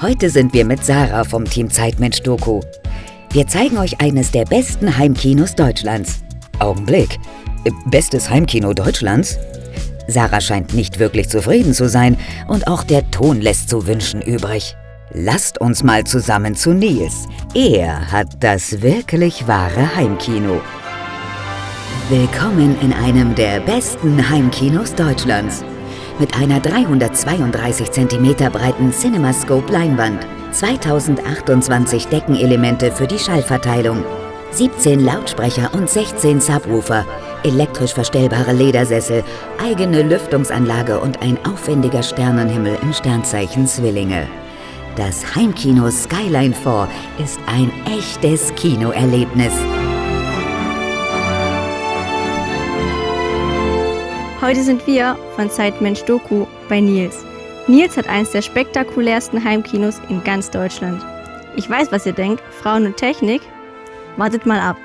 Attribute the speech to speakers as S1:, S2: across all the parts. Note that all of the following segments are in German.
S1: Heute sind wir mit Sarah vom Team Zeitmensch Doku. Wir zeigen euch eines der besten Heimkinos Deutschlands. Augenblick. Bestes Heimkino Deutschlands? Sarah scheint nicht wirklich zufrieden zu sein und auch der Ton lässt zu wünschen übrig. Lasst uns mal zusammen zu Nils. Er hat das wirklich wahre Heimkino. Willkommen in einem der besten Heimkinos Deutschlands. Mit einer 332 cm breiten CinemaScope-Leinwand, 2028 Deckenelemente für die Schallverteilung, 17 Lautsprecher und 16 Subwoofer, elektrisch verstellbare Ledersessel, eigene Lüftungsanlage und ein aufwendiger Sternenhimmel im Sternzeichen Zwillinge. Das Heimkino Skyline 4 ist ein echtes Kinoerlebnis.
S2: Heute sind wir von Zeitmensch Doku bei Nils. Nils hat eines der spektakulärsten Heimkinos in ganz Deutschland. Ich weiß, was ihr denkt, Frauen und Technik. Wartet mal ab.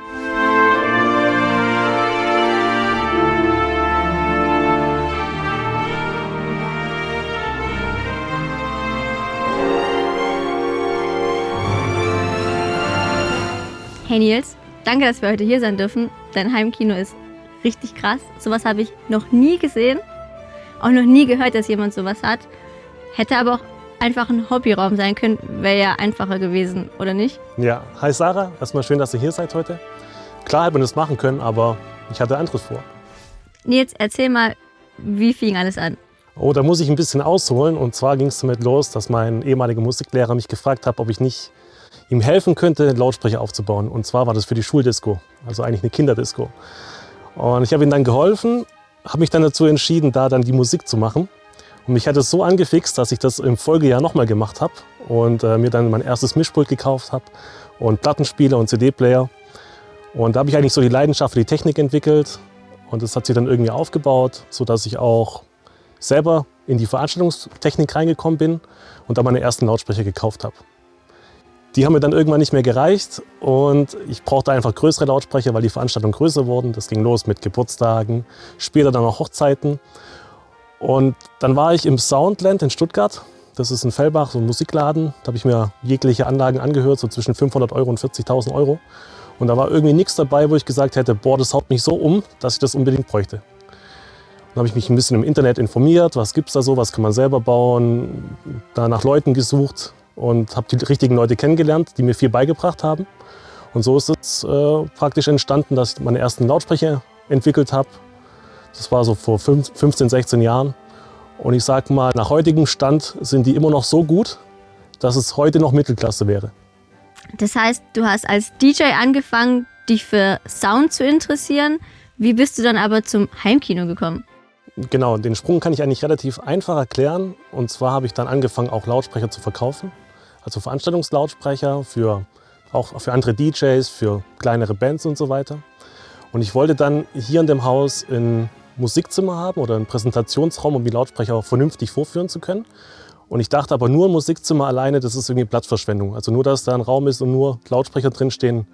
S2: Hey Nils, danke, dass wir heute hier sein dürfen. Dein Heimkino ist richtig krass. Sowas habe ich noch nie gesehen. Auch noch nie gehört, dass jemand sowas hat. Hätte aber auch einfach ein Hobbyraum sein können. Wäre ja einfacher gewesen, oder nicht?
S3: Ja, hi Sarah. Erstmal schön, dass ihr hier seid heute. Klar hätte man das machen können, aber ich hatte anderes vor.
S2: Nils, erzähl mal, wie fing alles an?
S3: Oh, da muss ich ein bisschen ausholen. Und zwar ging es damit los, dass mein ehemaliger Musiklehrer mich gefragt hat, ob ich nicht ihm helfen könnte, Lautsprecher aufzubauen. Und zwar war das für die Schuldisco, also eigentlich eine Kinderdisco. Und ich habe ihm dann geholfen, habe mich dann dazu entschieden, da dann die Musik zu machen. Und mich hat es so angefixt, dass ich das im Folgejahr nochmal gemacht habe und mir dann mein erstes Mischpult gekauft habe und Plattenspieler und CD-Player. Und da habe ich eigentlich so die Leidenschaft für die Technik entwickelt und das hat sich dann irgendwie aufgebaut, sodass ich auch selber in die Veranstaltungstechnik reingekommen bin und da meine ersten Lautsprecher gekauft habe. Die haben mir dann irgendwann nicht mehr gereicht und ich brauchte einfach größere Lautsprecher, weil die Veranstaltungen größer wurden. Das ging los mit Geburtstagen, später dann auch Hochzeiten. Und dann war ich im Soundland in Stuttgart. Das ist in Fellbach, so ein Musikladen. Da habe ich mir jegliche Anlagen angehört, so zwischen 500 € und 40.000 €. Und da war irgendwie nichts dabei, wo ich gesagt hätte, boah, das haut mich so um, dass ich das unbedingt bräuchte. Dann habe ich mich ein bisschen im Internet informiert, was gibt es da so, was kann man selber bauen, da nach Leuten gesucht. Und habe die richtigen Leute kennengelernt, die mir viel beigebracht haben. Und so ist es praktisch entstanden, dass ich meine ersten Lautsprecher entwickelt habe. Das war so vor 15, 16 Jahren. Und ich sage mal, nach heutigem Stand sind die immer noch so gut, dass es heute noch Mittelklasse wäre.
S2: Das heißt, du hast als DJ angefangen, dich für Sound zu interessieren. Wie bist du dann aber zum Heimkino gekommen?
S3: Genau, den Sprung kann ich eigentlich relativ einfach erklären. Und zwar habe ich dann angefangen, auch Lautsprecher zu verkaufen. Also Veranstaltungslautsprecher auch für andere DJs, für kleinere Bands und so weiter. Und ich wollte dann hier in dem Haus ein Musikzimmer haben oder einen Präsentationsraum, um die Lautsprecher auch vernünftig vorführen zu können. Und ich dachte aber, nur ein Musikzimmer alleine, das ist irgendwie Platzverschwendung. Also nur, dass da ein Raum ist und nur Lautsprecher drinstehen,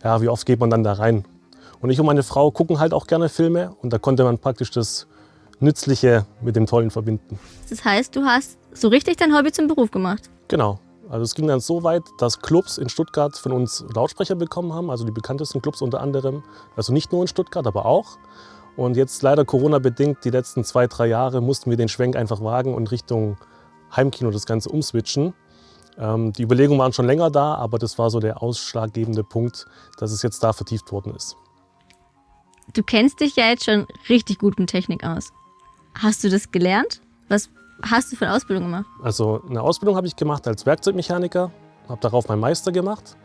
S3: ja, wie oft geht man dann da rein? Und ich und meine Frau gucken halt auch gerne Filme und da konnte man praktisch das Nützliche mit dem Tollen verbinden.
S2: Das heißt, du hast so richtig dein Hobby zum Beruf gemacht?
S3: Genau. Also es ging dann so weit, dass Clubs in Stuttgart von uns Lautsprecher bekommen haben, also die bekanntesten Clubs unter anderem. Also nicht nur in Stuttgart, aber auch. Und jetzt leider Corona-bedingt, die letzten 2, 3 Jahre, mussten wir den Schwenk einfach wagen und Richtung Heimkino das Ganze umswitchen. Die Überlegungen waren schon länger da, aber das war so der ausschlaggebende Punkt, dass es jetzt da vertieft worden ist.
S2: Du kennst dich ja jetzt schon richtig gut mit Technik aus. Hast du das gelernt? Was hast du für eine Ausbildung gemacht?
S3: Also eine Ausbildung habe ich gemacht als Werkzeugmechaniker, habe darauf meinen Meister gemacht.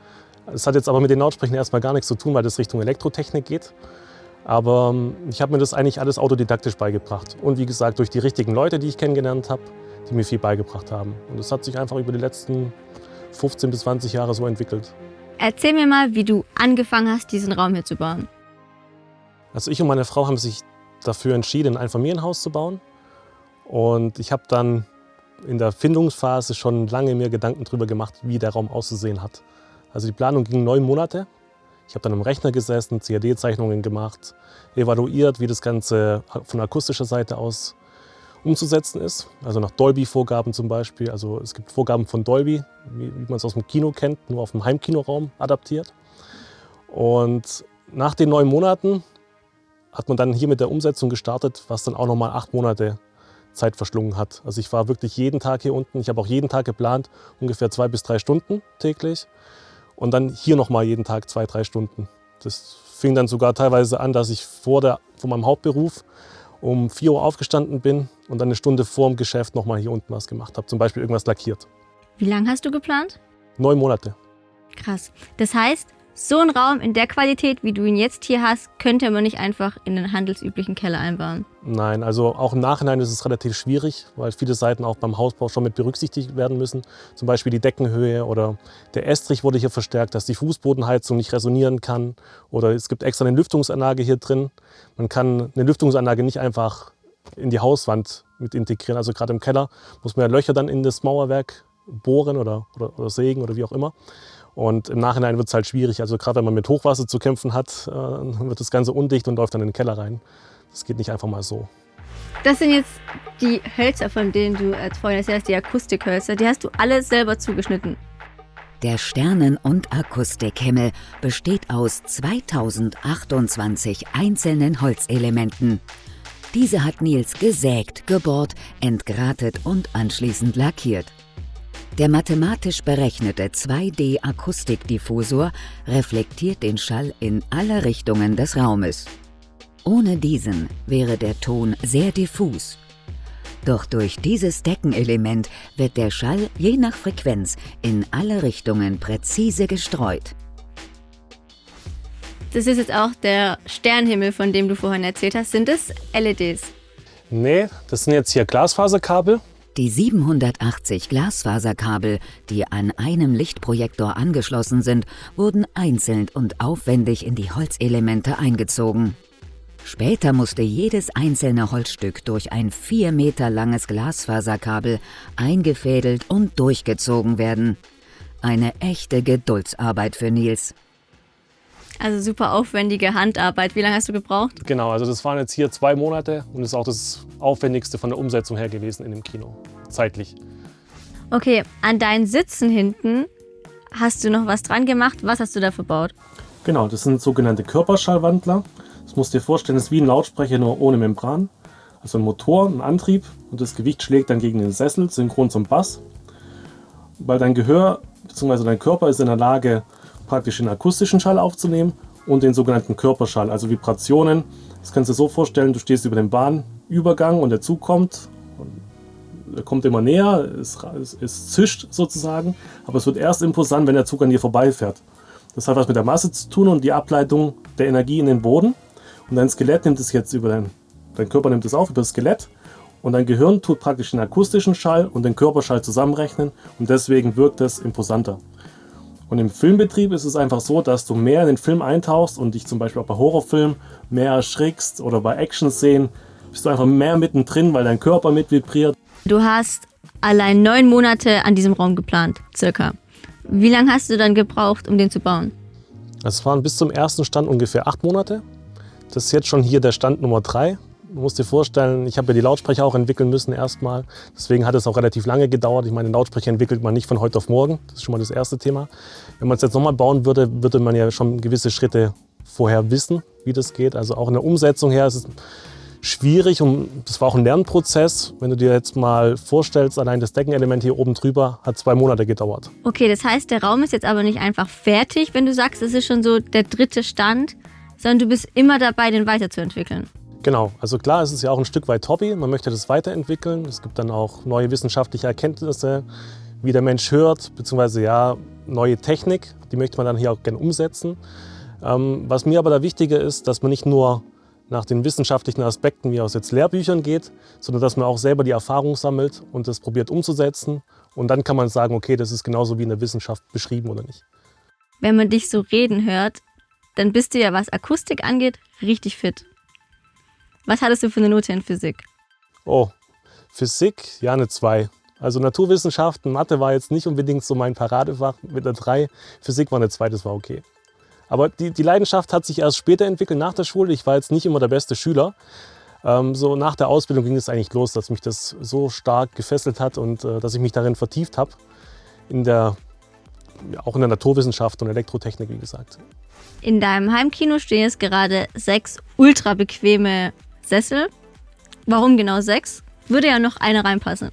S3: Es hat jetzt aber mit den Lautsprechern erstmal gar nichts zu tun, weil das Richtung Elektrotechnik geht. Aber ich habe mir das eigentlich alles autodidaktisch beigebracht. Und wie gesagt, durch die richtigen Leute, die ich kennengelernt habe, die mir viel beigebracht haben. Und das hat sich einfach über die letzten 15 bis 20 Jahre so entwickelt.
S2: Erzähl mir mal, wie du angefangen hast, diesen Raum hier zu bauen.
S3: Also ich und meine Frau haben sich dafür entschieden, ein Einfamilienhaus zu bauen. Und ich habe dann in der Findungsphase schon lange mir Gedanken darüber gemacht, wie der Raum auszusehen hat. Also die Planung ging 9 Monate. Ich habe dann am Rechner gesessen, CAD-Zeichnungen gemacht, evaluiert, wie das Ganze von akustischer Seite aus umzusetzen ist. Also nach Dolby-Vorgaben zum Beispiel. Also es gibt Vorgaben von Dolby, wie man es aus dem Kino kennt, nur auf dem Heimkinoraum adaptiert. Und nach den 9 Monaten hat man dann hier mit der Umsetzung gestartet, was dann auch nochmal 8 Monate Zeit verschlungen hat. Also ich war wirklich jeden Tag hier unten. Ich habe auch jeden Tag geplant, ungefähr 2 bis 3 Stunden täglich. Und dann hier nochmal jeden Tag 2, 3 Stunden. Das fing dann sogar teilweise an, dass ich vor meinem Hauptberuf um 4 Uhr aufgestanden bin und dann eine Stunde vor dem Geschäft nochmal hier unten was gemacht habe. Zum Beispiel irgendwas lackiert.
S2: Wie lange hast du geplant?
S3: 9 Monate.
S2: Krass. Das heißt, so ein Raum in der Qualität, wie du ihn jetzt hier hast, könnte man nicht einfach in den handelsüblichen Keller einbauen.
S3: Nein, also auch im Nachhinein ist es relativ schwierig, weil viele Seiten auch beim Hausbau schon mit berücksichtigt werden müssen. Zum Beispiel die Deckenhöhe oder der Estrich wurde hier verstärkt, dass die Fußbodenheizung nicht resonieren kann. Oder es gibt extra eine Lüftungsanlage hier drin. Man kann eine Lüftungsanlage nicht einfach in die Hauswand mit integrieren. Also gerade im Keller muss man ja Löcher dann in das Mauerwerk bohren oder sägen oder wie auch immer. Und im Nachhinein wird es halt schwierig. Also gerade wenn man mit Hochwasser zu kämpfen hat, wird das Ganze undicht und läuft dann in den Keller rein. Das geht nicht einfach mal so.
S2: Das sind jetzt die Hölzer, von denen du vorhin erzählst, die Akustikhölzer. Die hast du alle selber zugeschnitten.
S1: Der Sternen- und Akustikhimmel besteht aus 2028 einzelnen Holzelementen. Diese hat Nils gesägt, gebohrt, entgratet und anschließend lackiert. Der mathematisch berechnete 2D-Akustikdiffusor reflektiert den Schall in alle Richtungen des Raumes. Ohne diesen wäre der Ton sehr diffus. Doch durch dieses Deckenelement wird der Schall je nach Frequenz in alle Richtungen präzise gestreut.
S2: Das ist jetzt auch der Sternenhimmel, von dem du vorhin erzählt hast. Sind das LEDs?
S3: Nee, das sind jetzt hier Glasfaserkabel.
S1: Die 780 Glasfaserkabel, die an einem Lichtprojektor angeschlossen sind, wurden einzeln und aufwendig in die Holzelemente eingezogen. Später musste jedes einzelne Holzstück durch ein 4 Meter langes Glasfaserkabel eingefädelt und durchgezogen werden. Eine echte Geduldsarbeit für Nils.
S2: Also super aufwendige Handarbeit. Wie lange hast du gebraucht?
S3: Genau, also das waren jetzt hier 2 Monate und das ist auch das Aufwendigste von der Umsetzung her gewesen in dem Kino, zeitlich.
S2: Okay, an deinen Sitzen hinten hast du noch was dran gemacht. Was hast du da verbaut?
S3: Genau, das sind sogenannte Körperschallwandler. Das musst du dir vorstellen, das ist wie ein Lautsprecher, nur ohne Membran. Also ein Motor, ein Antrieb und das Gewicht schlägt dann gegen den Sessel, synchron zum Bass. Weil dein Gehör bzw. dein Körper ist in der Lage, praktisch den akustischen Schall aufzunehmen und den sogenannten Körperschall, also Vibrationen. Das kannst du dir so vorstellen, du stehst über dem Bahnübergang und der Zug kommt. Er kommt immer näher, es zischt sozusagen, aber es wird erst imposant, wenn der Zug an dir vorbeifährt. Das hat was mit der Masse zu tun und die Ableitung der Energie in den Boden. Und dein Skelett nimmt es jetzt dein Körper nimmt es auf über das Skelett und dein Gehirn tut praktisch den akustischen Schall und den Körperschall zusammenrechnen und deswegen wirkt es imposanter. Und im Filmbetrieb ist es einfach so, dass du mehr in den Film eintauchst und dich zum Beispiel auch bei Horrorfilmen mehr erschrickst oder bei Action-Szenen bist du einfach mehr mittendrin, weil dein Körper mit vibriert.
S2: Du hast allein 9 Monate an diesem Raum geplant, circa. Wie lange hast du dann gebraucht, um den zu bauen?
S3: Es waren bis zum ersten Stand ungefähr 8 Monate. Das ist jetzt schon hier der Stand Nummer 3. Du musst dir vorstellen, ich habe ja die Lautsprecher auch entwickeln müssen erstmal. Deswegen hat es auch relativ lange gedauert. Ich meine, den Lautsprecher entwickelt man nicht von heute auf morgen. Das ist schon mal das erste Thema. Wenn man es jetzt nochmal bauen würde, würde man ja schon gewisse Schritte vorher wissen, wie das geht. Also auch in der Umsetzung her ist es schwierig und das war auch ein Lernprozess. Wenn du dir jetzt mal vorstellst, allein das Deckenelement hier oben drüber hat 2 Monate gedauert.
S2: Okay, das heißt, der Raum ist jetzt aber nicht einfach fertig, wenn du sagst, es ist schon so der 3. Stand, sondern du bist immer dabei, den weiterzuentwickeln.
S3: Genau, also klar, es ist ja auch ein Stück weit Hobby, man möchte das weiterentwickeln. Es gibt dann auch neue wissenschaftliche Erkenntnisse, wie der Mensch hört, beziehungsweise ja, neue Technik, die möchte man dann hier auch gerne umsetzen. Was mir aber da wichtiger ist, dass man nicht nur nach den wissenschaftlichen Aspekten wie aus jetzt Lehrbüchern geht, sondern dass man auch selber die Erfahrung sammelt und das probiert umzusetzen. Und dann kann man sagen, okay, das ist genauso wie in der Wissenschaft beschrieben oder nicht.
S2: Wenn man dich so reden hört, dann bist du ja, was Akustik angeht, richtig fit. Was hattest du für eine Note in Physik?
S3: Oh, Physik, ja, eine 2. Also Naturwissenschaften, Mathe war jetzt nicht unbedingt so mein Paradefach mit einer 3. Physik war eine 2, das war okay. Aber die Leidenschaft hat sich erst später entwickelt, nach der Schule. Ich war jetzt nicht immer der beste Schüler. So nach der Ausbildung ging es eigentlich los, dass mich das so stark gefesselt hat und dass ich mich darin vertieft habe, auch in der Naturwissenschaft und Elektrotechnik, wie gesagt.
S2: In deinem Heimkino stehen jetzt gerade 6 ultra bequeme Sessel. Warum genau 6? Würde ja noch eine reinpassen.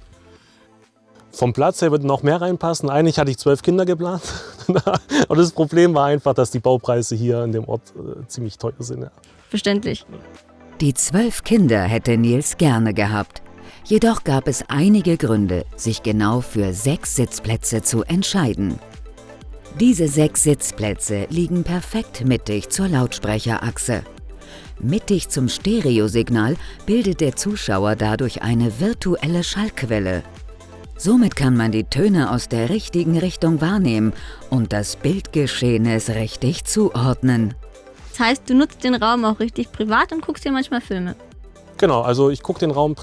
S3: Vom Platz her würden noch mehr reinpassen. Eigentlich hatte ich 12 Kinder geplant. Und das Problem war einfach, dass die Baupreise hier in dem Ort ziemlich teuer sind. Ja.
S2: Verständlich.
S1: Die 12 Kinder hätte Nils gerne gehabt. Jedoch gab es einige Gründe, sich genau für 6 Sitzplätze zu entscheiden. Diese 6 Sitzplätze liegen perfekt mittig zur Lautsprecherachse. Mittig zum Stereosignal bildet der Zuschauer dadurch eine virtuelle Schallquelle. Somit kann man die Töne aus der richtigen Richtung wahrnehmen und das Bildgeschehenes richtig zuordnen.
S2: Das heißt, du nutzt den Raum auch richtig privat und guckst dir manchmal Filme.
S3: Genau, also ich gucke den Raum,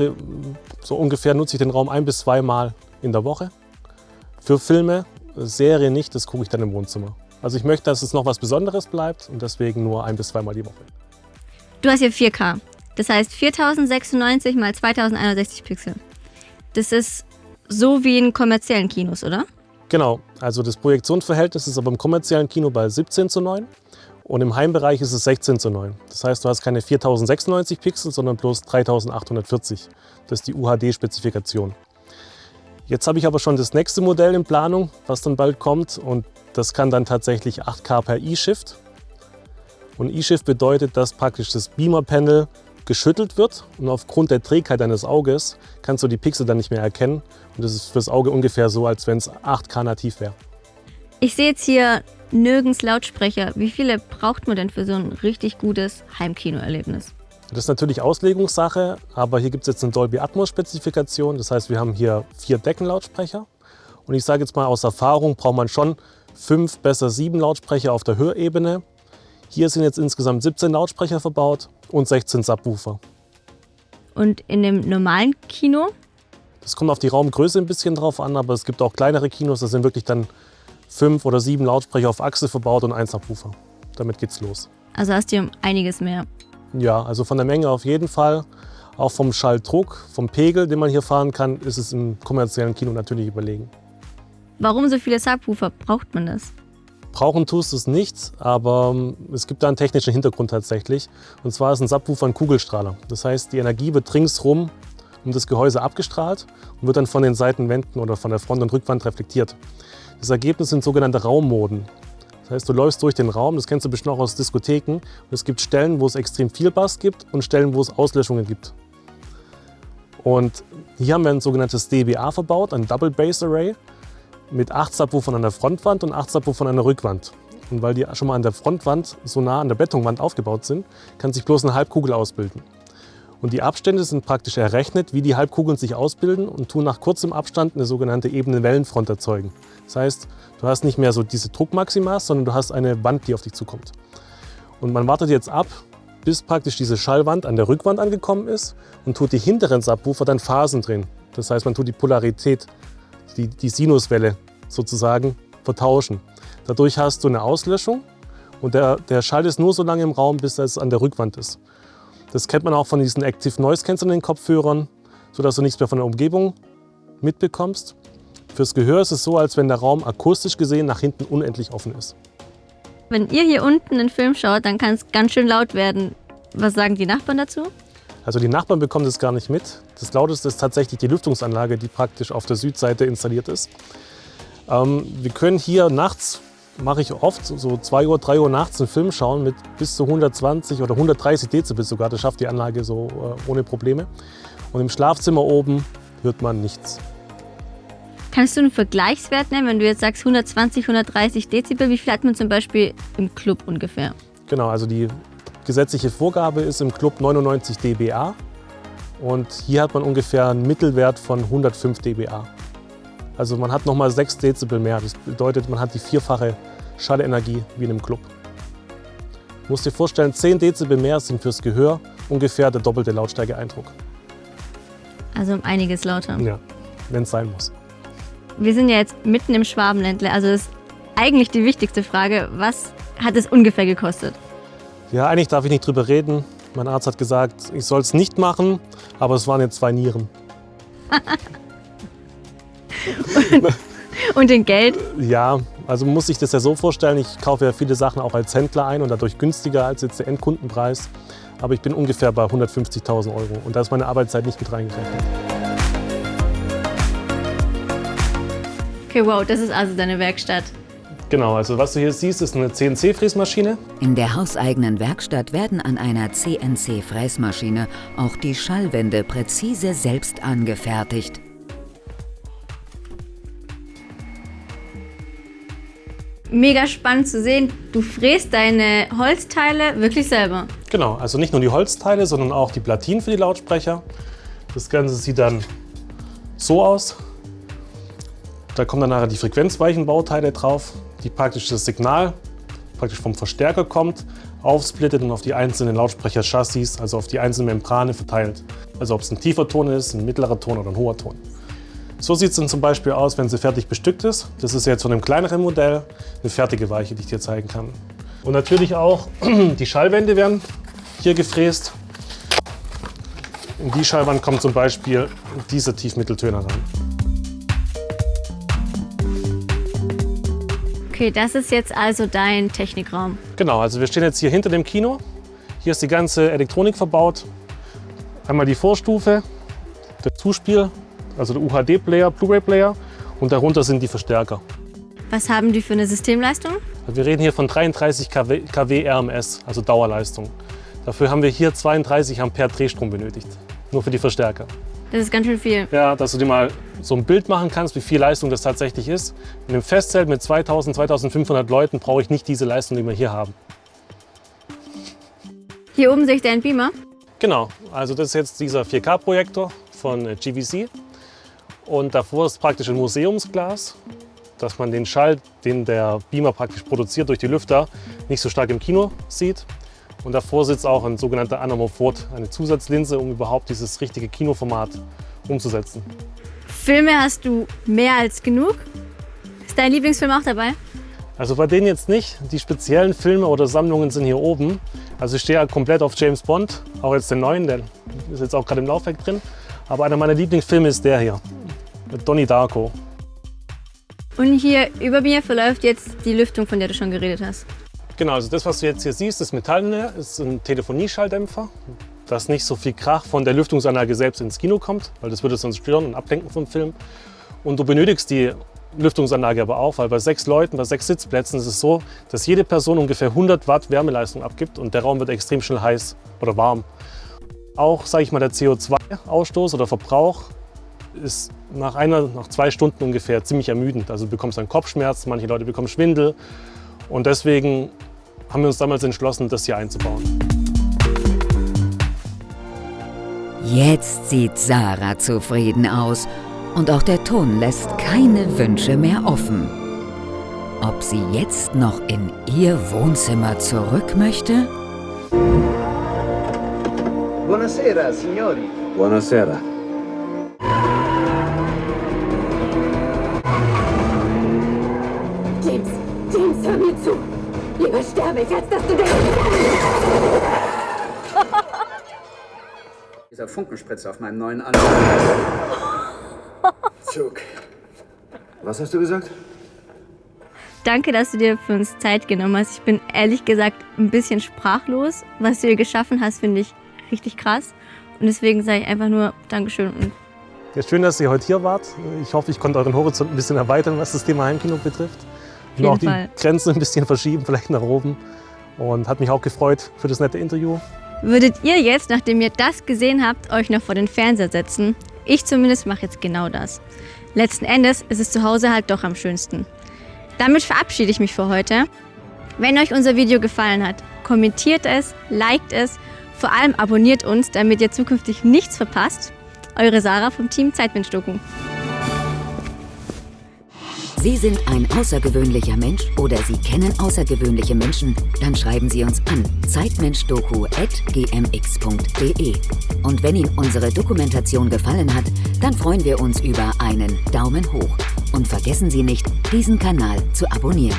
S3: so ungefähr nutze ich den Raum 1 bis 2 Mal in der Woche. Für Filme, Serien nicht, das gucke ich dann im Wohnzimmer. Also ich möchte, dass es noch was Besonderes bleibt und deswegen nur 1 bis 2 Mal die Woche.
S2: Du hast hier 4K. Das heißt 4096 x 2061 Pixel. Das ist so wie in kommerziellen Kinos, oder?
S3: Genau, also das Projektionsverhältnis ist aber im kommerziellen Kino bei 17:9 und im Heimbereich ist es 16:9. Das heißt, du hast keine 4096 Pixel, sondern bloß 3840. Das ist die UHD-Spezifikation. Jetzt habe ich aber schon das nächste Modell in Planung, was dann bald kommt und das kann dann tatsächlich 8K per E-Shift. Und E-Shift bedeutet, dass praktisch das Beamer-Panel geschüttelt wird und aufgrund der Trägheit deines Auges kannst du die Pixel dann nicht mehr erkennen. Und das ist fürs Auge ungefähr so, als wenn es 8K nativ wäre.
S2: Ich sehe jetzt hier nirgends Lautsprecher. Wie viele braucht man denn für so ein richtig gutes Heimkinoerlebnis?
S3: Das ist natürlich Auslegungssache, aber hier gibt es jetzt eine Dolby Atmos Spezifikation. Das heißt, wir haben hier 4 Deckenlautsprecher. Und ich sage jetzt mal aus Erfahrung, braucht man schon 5, besser 7 Lautsprecher auf der Hörebene. Hier sind jetzt insgesamt 17 Lautsprecher verbaut und 16 Subwoofer.
S2: Und in dem normalen Kino?
S3: Das kommt auf die Raumgröße ein bisschen drauf an, aber es gibt auch kleinere Kinos, da sind wirklich dann 5 oder 7 Lautsprecher auf Achse verbaut und ein Subwoofer. Damit geht's los.
S2: Also hast du um einiges mehr.
S3: Ja, also von der Menge auf jeden Fall. Auch vom Schalldruck, vom Pegel, den man hier fahren kann, ist es im kommerziellen Kino natürlich überlegen.
S2: Warum so viele Subwoofer? Braucht man das?
S3: Brauchen tust du es nicht, aber es gibt da einen technischen Hintergrund tatsächlich. Und zwar ist ein Subwoofer ein Kugelstrahler. Das heißt, die Energie wird ringsrum um das Gehäuse abgestrahlt und wird dann von den Seitenwänden oder von der Front- und Rückwand reflektiert. Das Ergebnis sind sogenannte Raummoden. Das heißt, du läufst durch den Raum, das kennst du bestimmt auch aus Diskotheken. Und es gibt Stellen, wo es extrem viel Bass gibt und Stellen, wo es Auslöschungen gibt. Und hier haben wir ein sogenanntes DBA verbaut, ein Double Bass Array, mit 8 Subwoofern an der Frontwand und 8 Subwoofern an der Rückwand. Und weil die schon mal an der Frontwand so nah an der Betonwand aufgebaut sind, kann sich bloß eine Halbkugel ausbilden. Und die Abstände sind praktisch errechnet, wie die Halbkugeln sich ausbilden und tun nach kurzem Abstand eine sogenannte ebene Wellenfront erzeugen. Das heißt, du hast nicht mehr so diese Druckmaximas, sondern du hast eine Wand, die auf dich zukommt. Und man wartet jetzt ab, bis praktisch diese Schallwand an der Rückwand angekommen ist und tut die hinteren Subwoofer dann Phasen drehen. Das heißt, man tut die Polarität, die Sinuswelle sozusagen vertauschen. Dadurch hast du eine Auslöschung und der Schall ist nur so lange im Raum, bis es an der Rückwand ist. Das kennt man auch von diesen Active Noise Cancelling in den Kopfhörern, sodass du nichts mehr von der Umgebung mitbekommst. Fürs Gehör ist es so, als wenn der Raum akustisch gesehen nach hinten unendlich offen ist.
S2: Wenn ihr hier unten einen Film schaut, dann kann es ganz schön laut werden. Was sagen die Nachbarn dazu?
S3: Also die Nachbarn bekommen das gar nicht mit. Das Lauteste ist tatsächlich die Lüftungsanlage, die praktisch auf der Südseite installiert ist. Wir können hier nachts, mache ich oft, so 2 Uhr, 3 Uhr nachts einen Film schauen mit bis zu 120 oder 130 Dezibel sogar. Das schafft die Anlage so ohne Probleme. Und im Schlafzimmer oben hört man nichts.
S2: Kannst du einen Vergleichswert nennen, wenn du jetzt sagst 120, 130 Dezibel? Wie viel hat man zum Beispiel im Club ungefähr?
S3: Genau, also die gesetzliche Vorgabe ist im Club 99 dBA und hier hat man ungefähr einen Mittelwert von 105 dBA. Also man hat nochmal 6 Dezibel mehr. Das bedeutet, man hat die 4-fache Schallenergie wie in einem Club. Du musst dir vorstellen, 10 Dezibel mehr sind fürs Gehör ungefähr der doppelte Lautstärkeeindruck.
S2: Also um einiges lauter.
S3: Ja, wenn es sein muss.
S2: Wir sind ja jetzt mitten im Schwabenländle, also ist eigentlich die wichtigste Frage, was hat es ungefähr gekostet?
S3: Ja, eigentlich darf ich nicht drüber reden. Mein Arzt hat gesagt, ich soll es nicht machen, aber es waren jetzt 2 Nieren.
S2: Und in Geld?
S3: Ja, also man muss sich das ja so vorstellen, ich kaufe ja viele Sachen auch als Händler ein und dadurch günstiger als jetzt der Endkundenpreis. Aber ich bin ungefähr bei 150.000 € und da ist meine Arbeitszeit nicht mit reingerechnet.
S2: Okay, wow, das ist also deine Werkstatt.
S3: Genau, also was du hier siehst, ist eine CNC-Fräsmaschine.
S1: In der hauseigenen Werkstatt werden an einer CNC-Fräsmaschine auch die Schallwände präzise selbst angefertigt.
S2: Mega spannend zu sehen, du fräst deine Holzteile wirklich selber.
S3: Genau, also nicht nur die Holzteile, sondern auch die Platinen für die Lautsprecher. Das Ganze sieht dann so aus. Da kommen dann nachher die Frequenzweichenbauteile drauf, die praktisch das Signal vom Verstärker kommt, aufsplittet und auf die einzelnen Lautsprecher-Chassis, also auf die einzelnen Membrane verteilt. Also ob es ein tiefer Ton ist, ein mittlerer Ton oder ein hoher Ton. So sieht es dann zum Beispiel aus, wenn sie fertig bestückt ist. Das ist jetzt von einem kleineren Modell eine fertige Weiche, die ich dir zeigen kann. Und natürlich auch die Schallwände werden hier gefräst. In die Schallwand kommt zum Beispiel dieser Tiefmitteltöner rein.
S2: Okay, das ist jetzt also dein Technikraum.
S3: Genau, also wir stehen jetzt hier hinter dem Kino. Hier ist die ganze Elektronik verbaut. Einmal die Vorstufe, der Zuspiel, also der UHD-Player, Blu-ray-Player und darunter sind die Verstärker.
S2: Was haben die für eine Systemleistung?
S3: Wir reden hier von 33 kW RMS, also Dauerleistung. Dafür haben wir hier 32 Ampere Drehstrom benötigt, nur für die Verstärker.
S2: Das ist ganz schön viel.
S3: Ja, dass du dir mal so ein Bild machen kannst, wie viel Leistung das tatsächlich ist. In einem Festzelt mit 2000, 2500 Leuten brauche ich nicht diese Leistung, die wir hier haben.
S2: Hier oben sehe ich deinen Beamer.
S3: Genau, also das ist jetzt dieser 4K-Projektor von GVC. Und davor ist praktisch ein Museumsglas, dass man den Schall, den der Beamer praktisch produziert durch die Lüfter, nicht so stark im Kino sieht. Und davor sitzt auch ein sogenannter Anamorphot, eine Zusatzlinse, um überhaupt dieses richtige Kinoformat umzusetzen.
S2: Filme hast du mehr als genug. Ist dein Lieblingsfilm auch dabei?
S3: Also bei denen jetzt nicht. Die speziellen Filme oder Sammlungen sind hier oben. Also ich stehe ja komplett auf James Bond, auch jetzt den neuen, der ist jetzt auch gerade im Laufwerk drin. Aber einer meiner Lieblingsfilme ist der hier, mit Donnie Darko.
S2: Und hier über mir verläuft jetzt die Lüftung, von der du schon geredet hast.
S3: Genau, also das, was du jetzt hier siehst, ist Metall, ist ein Telefonieschalldämpfer, dass nicht so viel Krach von der Lüftungsanlage selbst ins Kino kommt, weil das würde sonst stören und ablenken vom Film. Und du benötigst die Lüftungsanlage aber auch, weil bei 6 Leuten, bei 6 Sitzplätzen ist es so, dass jede Person ungefähr 100 Watt Wärmeleistung abgibt und der Raum wird extrem schnell heiß oder warm. Auch, sage ich mal, der CO2-Ausstoß oder Verbrauch ist nach 2 Stunden ungefähr ziemlich ermüdend. Also du bekommst dann Kopfschmerzen, manche Leute bekommen Schwindel. Und deswegen haben wir uns damals entschlossen, das hier einzubauen.
S1: Jetzt sieht Sarah zufrieden aus und auch der Ton lässt keine Wünsche mehr offen. Ob sie jetzt noch in ihr Wohnzimmer zurück möchte?
S4: Buonasera, signori.
S5: Buonasera.
S6: James, hör mir zu. Lieber sterbe ich, als dass du denkst.
S4: Dieser Funkenspritzer auf meinem neuen Anzug. Zug.
S5: Was hast du gesagt?
S2: Danke, dass du dir für uns Zeit genommen hast. Ich bin ehrlich gesagt ein bisschen sprachlos. Was du hier geschaffen hast, finde ich richtig krass. Und deswegen sage ich einfach nur Dankeschön. Und
S3: Ja, schön, dass ihr heute hier wart. Ich hoffe, ich konnte euren Horizont ein bisschen erweitern, was das Thema Heimkino betrifft. Und auch die Grenzen ein bisschen verschieben, vielleicht nach oben. Und hat mich auch gefreut für das nette Interview.
S2: würdet ihr jetzt, nachdem ihr das gesehen habt, euch noch vor den Fernseher setzen? Ich zumindest mache jetzt genau das. Letzten Endes ist es zu Hause halt doch am schönsten. Damit verabschiede ich mich für heute. Wenn euch unser Video gefallen hat, kommentiert es, liked es, vor allem abonniert uns, damit ihr zukünftig nichts verpasst. Eure Sarah vom Team Zeitmensch-Doku.
S1: Sie sind ein außergewöhnlicher Mensch oder Sie kennen außergewöhnliche Menschen? Dann schreiben Sie uns an zeitmenschdoku@gmx.de. Und wenn Ihnen unsere Dokumentation gefallen hat, dann freuen wir uns über einen Daumen hoch. Und vergessen Sie nicht, diesen Kanal zu abonnieren.